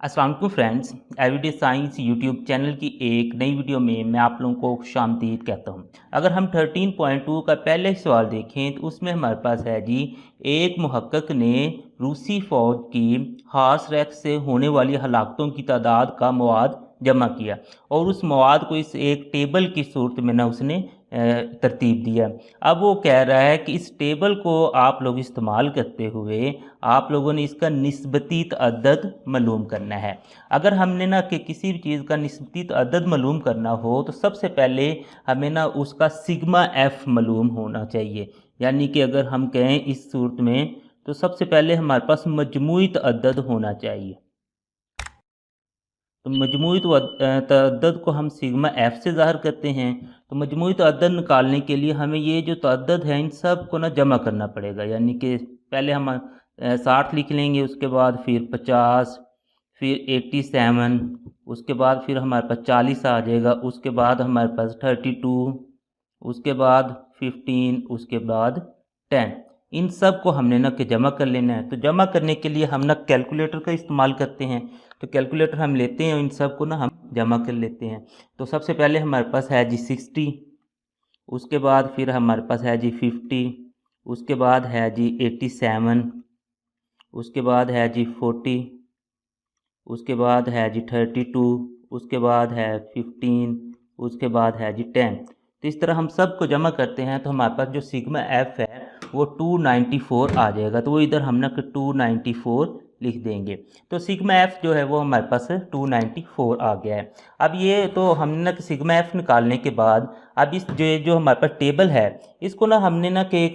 अस्सलाम वालेकुम friends, everyday science YouTube channel की एक नई वीडियो में मैं आप लोगों को खुशामदीद कहता हूं। अगर हम 13.2 का पहले सवाल देखें तो उसमें हमारे पास है जी, एक मुहक्किक ने रूसी फ़ौज की हार्स रैक से होने वाली हलाकतों की तादाद का मवाद जमा किया और उस मवाद को इस एक टेबल की सूरत में ना उसने तरतीब दिया। अब वो कह रहा है कि इस टेबल को आप लोग इस्तेमाल करते हुए आप लोगों ने इसका निस्बती तअद्दद मालूम करना है। अगर हमने ना कि किसी भी चीज़ का निस्बती तअद्दद मालूम करना हो तो सबसे पहले हमें ना उसका सिग्मा एफ़ मालूम होना चाहिए। यानी कि अगर हम कहें इस सूरत में तो सबसे पहले हमारे पास मजमूई तअद्दद होना चाहिए। तो मजमूई तअद्दद को हम सिग्मा एफ़ से ज़ाहिर करते हैं। तो मजमूई तअद्दद निकालने के लिए हमें ये जो तअद्दद है इन सब को ना जमा करना पड़ेगा। यानी कि पहले हम 60 लिख लेंगे, उसके बाद फिर 50, फिर 87, उसके बाद फिर हमारे पास 40 आ जाएगा, उसके बाद हमारे पास 32, उसके बाद 15, उसके बाद 10। इन सब को हमने ना कि जमा कर लेना है। तो जमा करने के लिए हम ना कैलकुलेटर का इस्तेमाल करते हैं। तो कैलकुलेटर हम लेते हैं और इन सब को ना हम जमा कर लेते हैं। तो सबसे पहले हमारे पास है जी 60, उसके बाद फिर हमारे पास है जी 50, उसके बाद है जी 87, उसके बाद है जी 40, उसके बाद है जी 32, उसके बाद है 15, उसके बाद है जी 10। तो इस तरह हम सब को जमा करते हैं तो हमारे पास जो सिग्मा एफ़ है वो 294 आ जाएगा। तो वो इधर हम ना 294 लिख देंगे। तो सिग्मा एफ़ जो है वो हमारे पास 294 आ गया है। अब ये तो हमने ना सिग्मा एफ़ निकालने के बाद अब इस जो हमारे पास टेबल है इसको ना हमने ना कि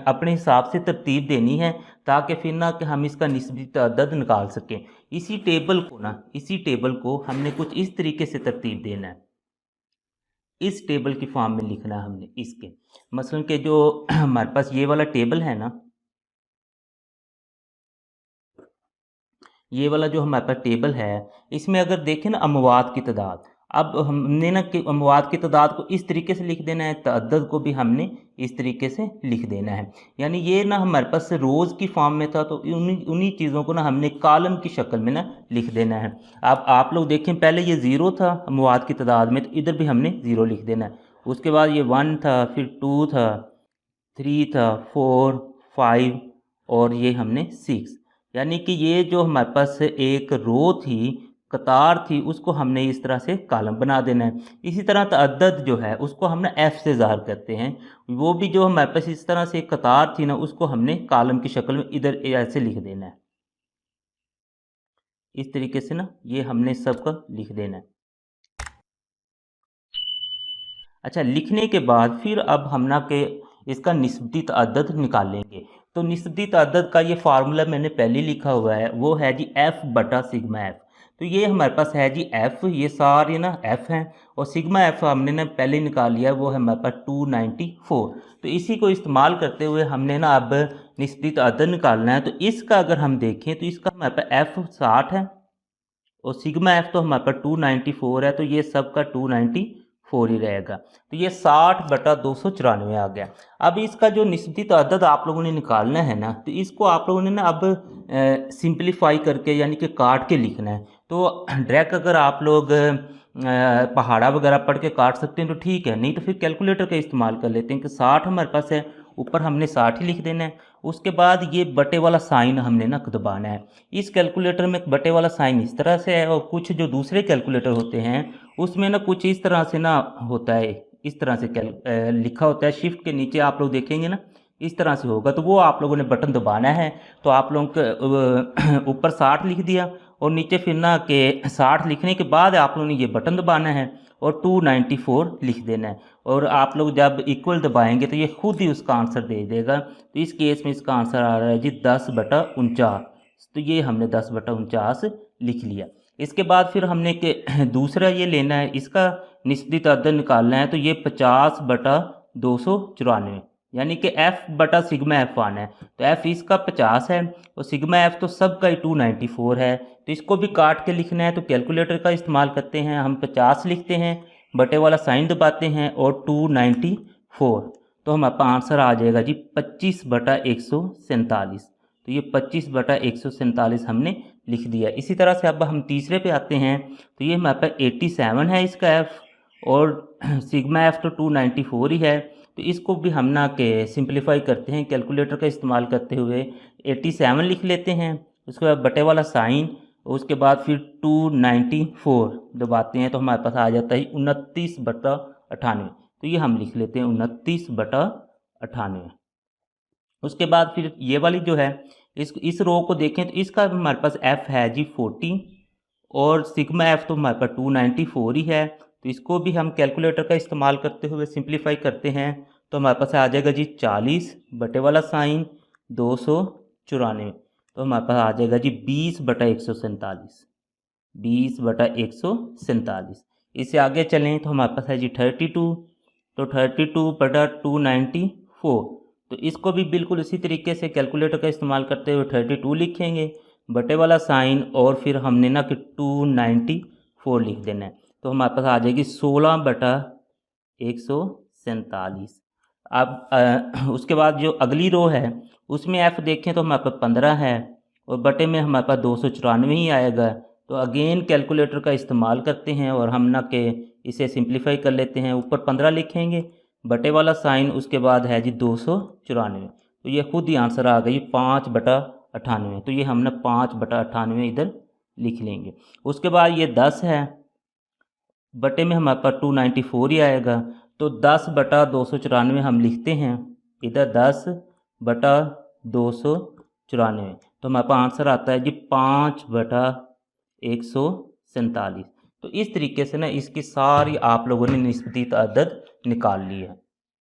अपने हिसाब से तरतीब देनी है ताकि फिर ना कि हम इसका निस्बी तअद्दद निकाल सकें। इसी टेबल को हमने कुछ इस तरीके से तरतीब देना है। इस टेबल की फॉर्म में लिखना है हमने इसके मसलन के जो हमारे पास ये वाला टेबल है ना, ये वाला जो हमारे पास टेबल है इसमें अगर देखें ना अमवात की तादाद, अब हमने ना कि अमवात की तादाद को इस तरीके से लिख देना है, तअद्दद को भी हमने इस तरीके से लिख देना है। यानी ये ना हमारे पास रोज़ की फॉर्म में था तो उन्हीं उन्हीं चीज़ों को ना हमने कॉलम की शक्ल में ना लिख देना है। अब आप लोग देखें पहले ये ज़ीरो था अमवात की तादाद में, तो इधर भी हमने ज़ीरो लिख देना है। उसके बाद ये 1 था, फिर 2 था, 3 था, 4, 5 और ये हमने 6। यानी कि ये जो हमारे पास एक रो थी, कतार थी, उसको हमने इस तरह से कॉलम बना देना है। इसी तरह तअद्दद जो है उसको हम ना एफ़ से ज़ाहिर करते हैं। वो भी जो हमारे पास इस तरह से एक कतार थी ना उसको हमने कॉलम की शक्ल में इधर ऐसे लिख देना है। इस तरीके से ना ये हमने सबका लिख देना है। अच्छा, लिखने के बाद फिर अब हम ना के इसका निस्बती तअद्दद निकालेंगे। तो निस्बती तअद्दद का ये फार्मूला मैंने पहले लिखा हुआ है, वो है जी एफ़ बटा सिग्मा एफ़। तो ये हमारे पास है जी एफ़, ये सारे ना एफ़ हैं और सिग्मा एफ़ हमने ना पहले निकाल लिया, वो है हमारे पास 294। तो इसी को इस्तेमाल करते हुए हमने ना अब निस्बती तअद्दद निकालना है। तो इसका अगर हम देखें तो इसका हमारे पास एफ़ 60 है और सिग्मा एफ़ तो हमारे पास 294 है, तो ये सब का 294 ही रहेगा। तो ये 60/294 आ गया। अब इसका जो निस्बती तअद्दद आप लोगों ने निकालना है ना, तो इसको आप लोगों ने ना अब सिंप्लीफाई करके यानी कि काट के लिखना है। तो डायरेक्ट अगर आप लोग पहाड़ा वगैरह पढ़ के काट सकते हैं तो ठीक है, नहीं तो फिर कैलकुलेटर का इस्तेमाल कर लेते हैं कि 60 हमारे पास है, ऊपर हमने 60 ही लिख देना है। उसके बाद ये बटे वाला साइन हमने ना दबाना है। इस कैलकुलेटर में बटे वाला साइन इस तरह से है और कुछ जो दूसरे कैलकुलेटर होते हैं उसमें ना कुछ इस तरह से ना होता है, इस तरह से लिखा होता है। शिफ्ट के नीचे आप लोग देखेंगे ना इस तरह से होगा, तो वो आप लोगों ने बटन दबाना है। तो आप लोगों के ऊपर 60 लिख दिया और नीचे फिर ना कि 60 लिखने के बाद आप लोगों ने ये बटन दबाना है और 294 लिख देना है। और आप लोग जब इक्वल दबाएंगे तो ये खुद ही उसका आंसर दे देगा। तो इस केस में इसका आंसर आ रहा है जी 10/49। तो ये हमने 10/49 लिख लिया। इसके बाद फिर हमने के दूसरा ये लेना है, इसका निस्बती तअद्दद निकालना है। तो ये 50/294 यानी कि एफ़ बटा सिग्मा एफ़ आना है। तो एफ़ इसका 50 है और सिग्मा एफ़ तो सब का ही 294 है। तो इसको भी काट के लिखना है तो कैलकुलेटर का इस्तेमाल करते हैं। हम 50 लिखते हैं, बटे वाला साइन दबाते हैं और 294, तो हमारे पास आंसर आ जाएगा जी 25/147। तो ये 25/147 हमने लिख दिया। इसी तरह से अब हम तीसरे पे आते हैं, तो ये हमारे पास 87 है इसका एफ़, और सिग्मा एफ़ तो 294 ही है। तो इसको भी हम ना के सिंप्लीफाई करते हैं कैलकुलेटर का इस्तेमाल करते हुए। 87 लिख लेते हैं, उसके बाद बटे वाला साइन, उसके बाद फिर 294 दबाते हैं तो हमारे पास आ जाता है 29/98। तो ये हम लिख लेते हैं 29/98। उसके बाद फिर ये वाली जो है, इस रो को देखें तो इसका हमारे पास एफ़ है जी 40, और सिग्मा एफ़ तो हमारे पास 294 ही है। तो इसको भी हम कैलकुलेटर का इस्तेमाल करते हुए सिंप्लीफाई करते हैं, तो हमारे पास आ जाएगा जी 40 बटे वाला साइन 294। तो हमारे पास आ जाएगा जी 20/147, 20/147। इससे आगे चलें तो हमारे पास है जी 32, तो 32/294। तो इसको भी बिल्कुल इसी तरीके से कैलकुलेटर का इस्तेमाल करते हुए 32 लिखेंगे, बटे वाला साइन, और फिर हमने ना कि 294 लिख देना है। तो हमारे पास आ जाएगी 16/147। अब उसके बाद जो अगली रो है उसमें एफ़ देखें तो हमारे पास 15 है, और बटे में हमारे पास 294 ही आएगा। तो अगेन कैलकुलेटर का इस्तेमाल करते हैं और हम ना के इसे सिंप्लीफाई कर लेते हैं। ऊपर 15 लिखेंगे, बटे वाला साइन, उसके बाद है जी 294। तो ये खुद ही आंसर आ गई 5/98। तो ये हमने 5/98 इधर लिख लेंगे। उसके बाद ये 10 है, बटे में हमारे पास 294 ही आएगा। तो 10/294 हम लिखते हैं इधर, 10/294। तो हमारे पास आंसर आता है जी 5/147। तो इस तरीके से ना इसकी सारी आप लोगों ने निस्बती तअद्दद निकाल ली है।